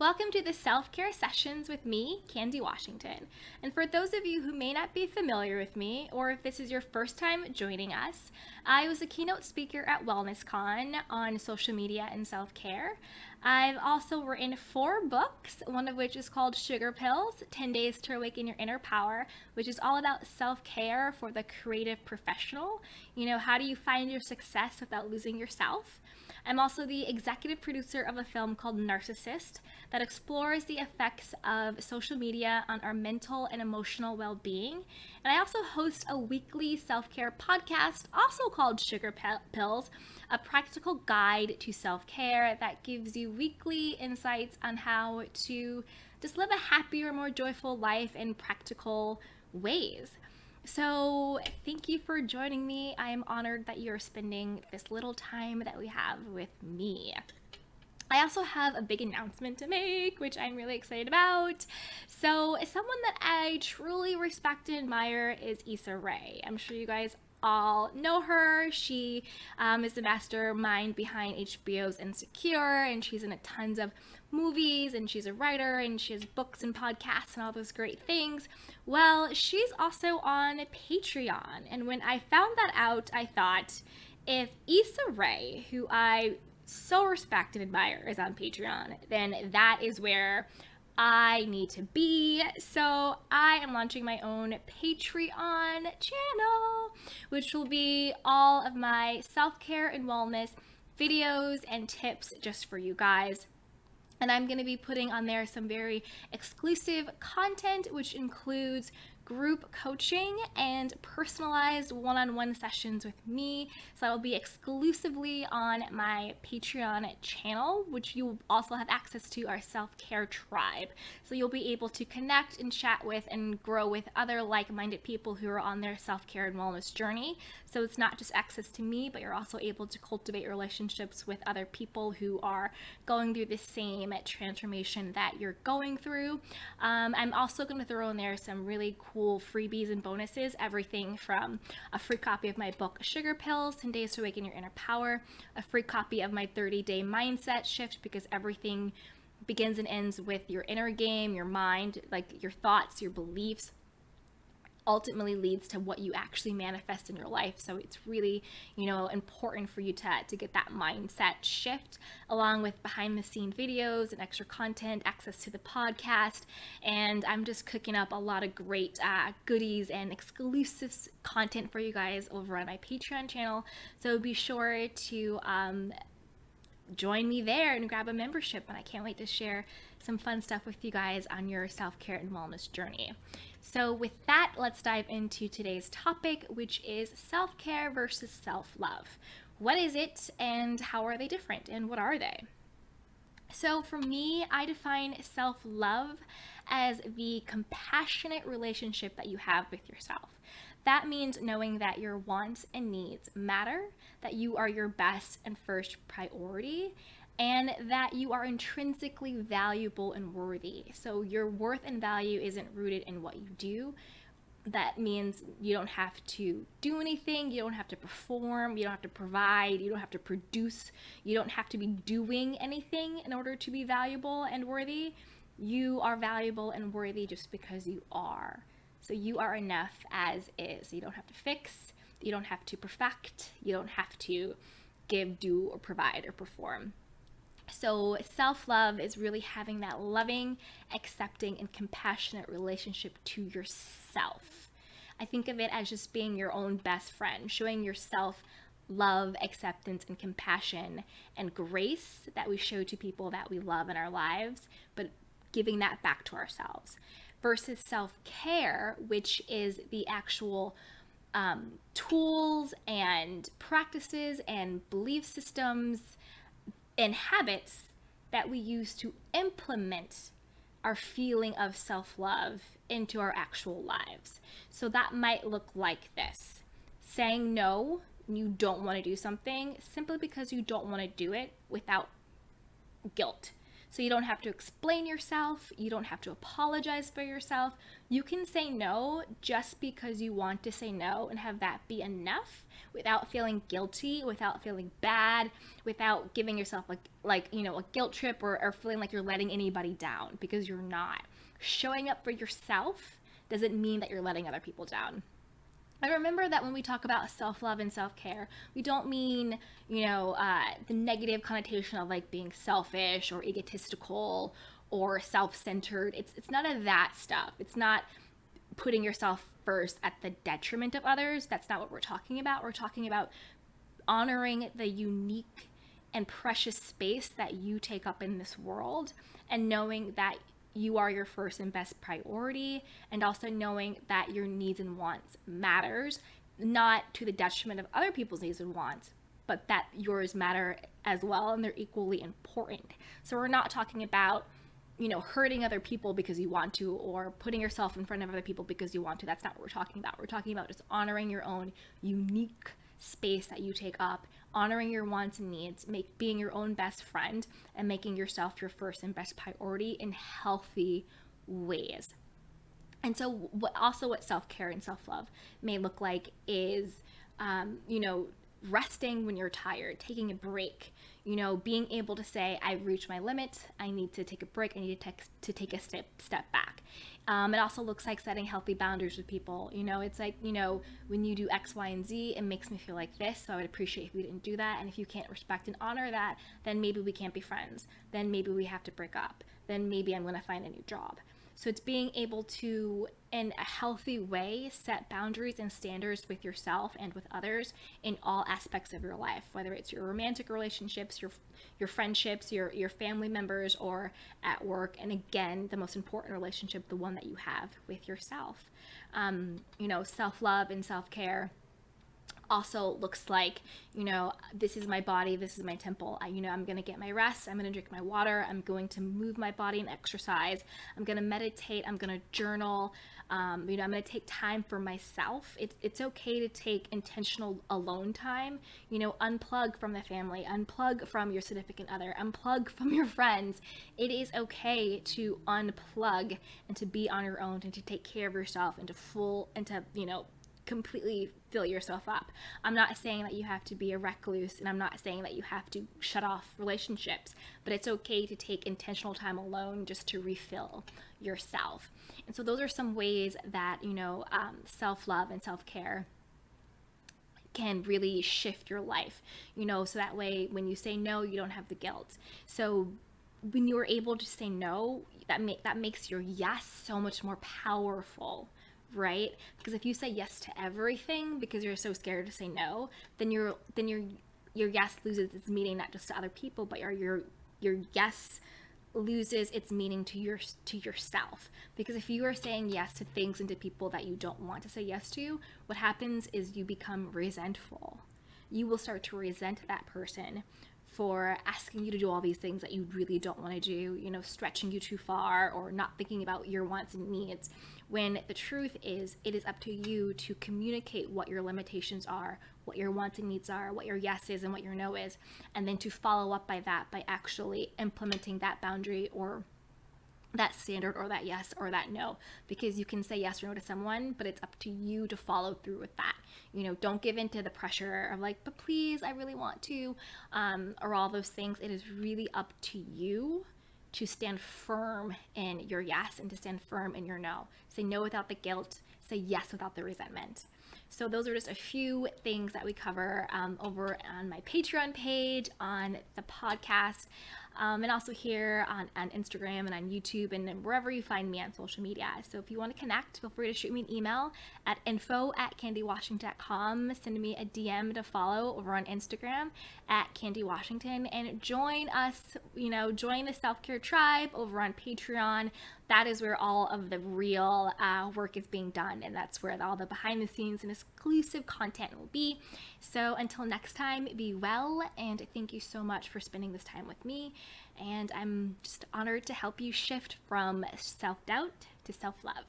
Welcome to the Self-Care Sessions with me, Candy Washington. And for those of you who may not be familiar with me, or if this is your first time joining us, I was a keynote speaker at WellnessCon on social media and self-care. I've also written 4 books, one of which is called Sugar Pills, 10 Days to Awaken Your Inner Power, which is all about self-care for the creative professional. You know, how do you find your success without losing yourself? I'm also the executive producer of a film called Narcissist that explores the effects of social media on our mental and emotional well-being. And I also host a weekly self-care podcast, also called Sugar Pills, a practical guide to self-care that gives you weekly insights on how to just live a happier, more joyful life in practical ways. So thank you for joining me. I am honored that you're spending this little time that we have with me. I also have a big announcement to make, which I'm really excited about. So someone that I truly respect and admire is Issa Rae. I'm sure you guys all know her. She is the mastermind behind HBO's Insecure, and she's in tons of movies, and she's a writer, and she has books and podcasts and all those great things. Well, she's also on Patreon, and when I found that out, I thought, if Issa Rae, who I so respect and admire, is on Patreon, then that is where I need to be. So I am launching my own Patreon channel, which will be all of my self-care and wellness videos and tips just for you guys. And I'm going to be putting on there some very exclusive content, which includes group coaching and personalized one-on-one sessions with me. So that will be exclusively on my Patreon channel, which you will also have access to our self-care tribe. So you'll be able to connect and chat with and grow with other like-minded people who are on their self-care and wellness journey. So it's not just access to me, but you're also able to cultivate relationships with other people who are going through the same transformation that you're going through. I'm also going to throw in there some really cool freebies and bonuses, everything from a free copy of my book Sugar Pills, 10 Days to Awaken Your Inner Power, a free copy of my 30-day mindset shift, because everything begins and ends with your inner game, your mind, like your thoughts, your beliefs ultimately leads to what you actually manifest in your life. So it's really, important for you to get that mindset shift, along with behind the scene videos and extra content, access to the podcast. And I'm just cooking up a lot of great goodies and exclusive content for you guys over on my Patreon channel. So be sure to join me there and grab a membership. And I can't wait to share some fun stuff with you guys on your self-care and wellness journey. So with that, let's dive into today's topic, which is self-care versus self-love. What is it, and how are they different, and what are they? So for me, I define self-love as the compassionate relationship that you have with yourself. That means knowing that your wants and needs matter, that you are your best and first priority, and that you are intrinsically valuable and worthy. So your worth and value isn't rooted in what you do. That means you don't have to do anything, you don't have to perform, you don't have to provide, you don't have to produce, you don't have to be doing anything in order to be valuable and worthy. You are valuable and worthy just because you are. So you are enough as is. You don't have to fix, you don't have to perfect, you don't have to give, do, or provide, or perform. So self-love is really having that loving, accepting, and compassionate relationship to yourself. I think of it as just being your own best friend, showing yourself love, acceptance, and compassion and grace that we show to people that we love in our lives, but giving that back to ourselves. Versus self-care, which is the actual tools and practices and belief systems and habits that we use to implement our feeling of self-love into our actual lives. So that might look like this: saying no, you don't want to do something simply because you don't want to do it without guilt. So you don't have to explain yourself. You don't have to apologize for yourself. You can say no just because you want to say no and have that be enough without feeling guilty, without feeling bad, without giving yourself a guilt trip or feeling like you're letting anybody down, because you're not. Showing up for yourself doesn't mean that you're letting other people down. And remember that when we talk about self-love and self-care, we don't mean, the negative connotation of like being selfish or egotistical or self-centered. It's none of that stuff. It's not putting yourself first at the detriment of others. That's not what we're talking about. We're talking about honoring the unique and precious space that you take up in this world, and knowing that you are your first and best priority, and also knowing that your needs and wants matters, not to the detriment of other people's needs and wants, but that yours matter as well, and they're equally important. So we're not talking about, hurting other people because you want to, or putting yourself in front of other people because you want to. That's not what we're talking about. We're talking about just honoring your own unique space that you take up, honoring your wants and needs, being your own best friend, and making yourself your first and best priority in healthy ways. And so what self-care and self-love may look like is, resting when you're tired, taking a break, being able to say, I've reached my limit, I need to take a break, I need to take a step back. It also looks like setting healthy boundaries with people. It's like, when you do X, Y, and Z, it makes me feel like this, so I would appreciate if we didn't do that. And if you can't respect and honor that, then maybe we can't be friends. Then maybe we have to break up. Then maybe I'm going to find a new job. So it's being able to, in a healthy way, set boundaries and standards with yourself and with others in all aspects of your life, whether it's your romantic relationships, your friendships, your family members, or at work. And again, the most important relationship, the one that you have with yourself. Self-love and self-care also looks like, this is my body, this is my temple. I'm going to get my rest, I'm going to drink my water, I'm going to move my body and exercise, I'm going to meditate, I'm going to journal, I'm going to take time for myself. It's okay to take intentional alone time, unplug from the family, unplug from your significant other, unplug from your friends. It is okay to unplug and to be on your own and to take care of yourself and to completely fill yourself up. I'm not saying that you have to be a recluse, and I'm not saying that you have to shut off relationships, but it's okay to take intentional time alone just to refill yourself. And so those are some ways that, self-love and self-care can really shift your life, so that way when you say no, you don't have the guilt. So when you are able to say no, that makes your yes so much more powerful, right? Because if you say yes to everything because you're so scared to say no, then your yes loses its meaning, not just to other people, but your yes loses its meaning to yourself. Because if you are saying yes to things and to people that you don't want to say yes to, what happens is you become resentful. You will start to resent that person for asking you to do all these things that you really don't want to do, stretching you too far or not thinking about your wants and needs. When the truth is, it is up to you to communicate what your limitations are, what your wants and needs are, what your yes is and what your no is, and then to follow up by that by actually implementing that boundary or that standard or that yes or that no. Because you can say yes or no to someone, but it's up to you to follow through with that. Don't give in to the pressure of like, but please, I really want to, or all those things. It is really up to you to stand firm in your yes and to stand firm in your no. Say no without the guilt, say yes without the resentment. So those are just a few things that we cover over on my Patreon page, on the podcast, and also here on Instagram and on YouTube and wherever you find me on social media. So if you want to connect, feel free to shoot me an email at info@candywashington.com. Send me a DM to follow over on Instagram at Candy Washington, and join us, join the self-care tribe over on Patreon. That is where all of the real work is being done, and that's where all the behind the scenes and exclusive content will be. So until next time, be well, and thank you so much for spending this time with me, and I'm just honored to help you shift from self-doubt to self-love.